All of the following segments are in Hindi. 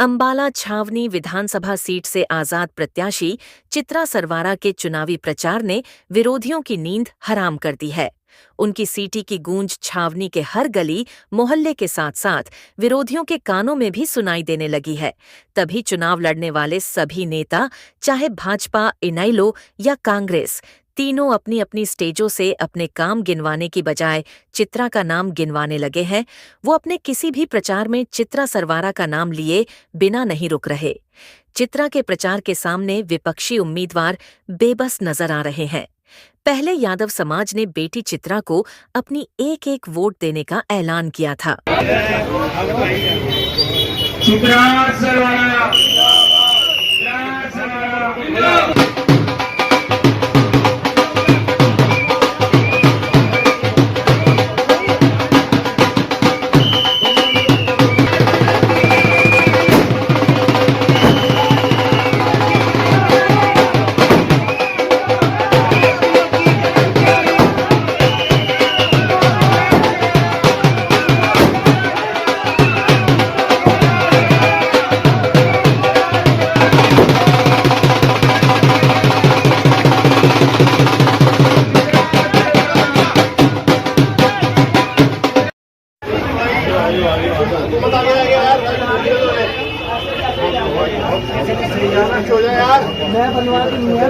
अंबाला छावनी विधानसभा सीट से आजाद प्रत्याशी चित्रा सरवारा के चुनावी प्रचार ने विरोधियों की नींद हराम कर दी है। उनकी सीटी की गूंज छावनी के हर गली मोहल्ले के साथ साथ विरोधियों के कानों में भी सुनाई देने लगी है। तभी चुनाव लड़ने वाले सभी नेता, चाहे भाजपा, इनेलो या कांग्रेस, तीनों अपनी अपनी स्टेजों से अपने काम गिनवाने की बजाय चित्रा का नाम गिनवाने लगे हैं। वो अपने किसी भी प्रचार में चित्रा सरवारा का नाम लिए बिना नहीं रुक रहे। चित्रा के प्रचार के सामने विपक्षी उम्मीदवार बेबस नजर आ रहे हैं। पहले यादव समाज ने बेटी चित्रा को अपनी एक एक वोट देने का ऐलान किया था। चित्रा सरवारा, मैं बनवा के नहीं है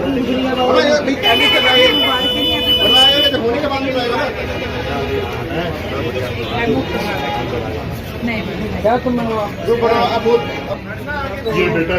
क्या तुम ये बेटा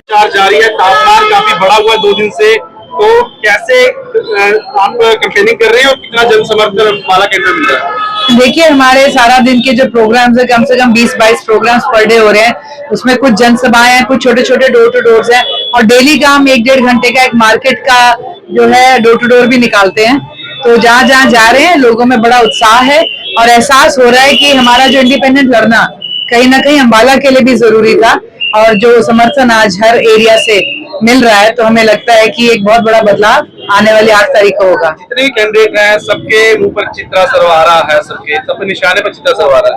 चल जारी है। तापमान काफी बढ़ा हुआ है 2 दिन से, तो कैसे आप कैंपेनिंग कर रहे हैं और कितना जन समर्थन अंबाला केंद्र मिल रहा है? देखिए, हमारे सारा दिन के जो प्रोग्राम्स है, कम से कम 20-22 प्रोग्राम्स पर डे हो रहे हैं। उसमें कुछ जनसभाएं हैं, कुछ छोटे छोटे डोर टू डोर्स हैं, और डेली का हम 1-1.5 घंटे का एक मार्केट का जो है डोर टू डोर भी निकालते हैं। तो जहाँ जहाँ जा रहे हैं लोगों में बड़ा उत्साह है और एहसास हो रहा है कि हमारा जो इंडिपेंडेंट लड़ना कहीं ना कहीं अंबाला के लिए भी जरूरी था, और जो समर्थन आज हर एरिया से मिल रहा है, तो हमें लगता है कि एक बहुत बड़ा बदलाव आने वाली 8 तारीख को होगा। जितने भी कैंडिडेट हैं सबके मुंह पर चित्रा सरवारा है, सबके निशाने पर चित्रा सरवारा है।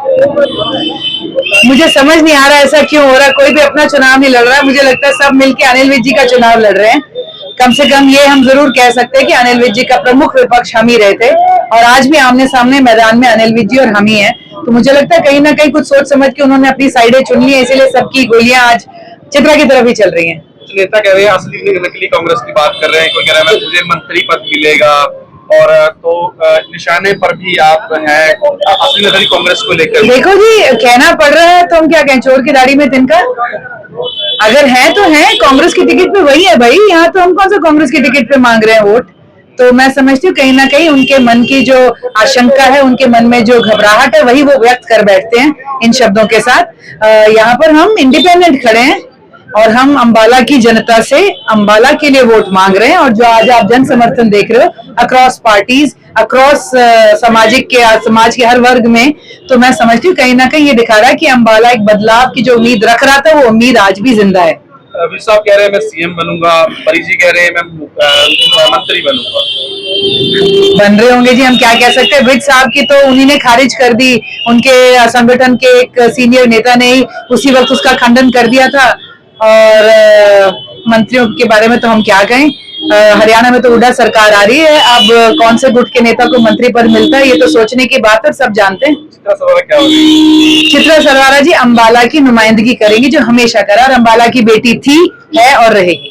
मुझे समझ नहीं आ रहा ऐसा क्यों हो रहा है। कोई भी अपना चुनाव नहीं लड़ रहा है। मुझे लगता है सब मिलके अनिल विज जी का चुनाव लड़ रहे हैं। कम से कम ये हम जरूर कह सकते हैं कि अनिल विज जी का प्रमुख विपक्ष हम ही रहे थे, और आज भी आमने सामने मैदान में अनिल विज जी और हम ही हैं। तो मुझे लगता है कहीं ना कहीं कुछ सोच समझ के उन्होंने अपनी साइडें चुन ली है, इसीलिए सबकी गोलियां आज चित्रा की तरफ ही चल रही हैं। नेता कह रहे हैं असली नकली कांग्रेस की बात कर रहे हैं, कोई कह रहा है मुझे मंत्री पद मिलेगा, और तो निशाने पर भी आप हैं असली नकली कांग्रेस को लेकर। देखो जी, कहना पड़ रहा है तो हम क्या कहें, चोर की दाढ़ी में तिनका। अगर है तो है, कांग्रेस की टिकट पे वही है भाई। यहाँ तो हम कौन सा कांग्रेस की टिकट पे मांग रहे हैं वोट। तो मैं समझती हूँ कहीं ना कहीं उनके मन की जो आशंका है, उनके मन में जो घबराहट है, वही वो व्यक्त कर बैठते हैं इन शब्दों के साथ। यहाँ पर हम इंडिपेंडेंट खड़े हैं और हम अंबाला की जनता से अंबाला के लिए वोट मांग रहे हैं। और जो आज आप जन समर्थन देख रहे हो अक्रॉस पार्टीज, अक्रॉस समाज के हर वर्ग में, तो मैं समझती हूँ कहीं ना कहीं ये दिखा रहा है कि अंबाला एक बदलाव की जो उम्मीद रख रहा था, वो उम्मीद आज भी जिंदा है। रवि साहब कह रहे हैं मैं सीएम बनूंगा, परिजी कह रहे हैं मैं मंत्री बनूंगा। बन रहे होंगे जी, हम क्या कह सकते हैं। विज साहब की तो उन्हीं ने खारिज कर दी, उनके संगठन के एक सीनियर नेता ने ही उसी वक्त उसका खंडन कर दिया था। और मंत्रियों के बारे में तो हम क्या कहें। हरियाणा में तो उड़ा सरकार आ रही है, अब कौन से गुट के नेता को मंत्री पद मिलता है, ये तो सोचने की बात है, सब जानते हैं। चित्रा सरवारा क्या होगी? चित्रा सरवारा जी अंबाला की नुमाइंदगी करेंगी, जो हमेशा करा, और अंबाला की बेटी थी, है और रहेगी।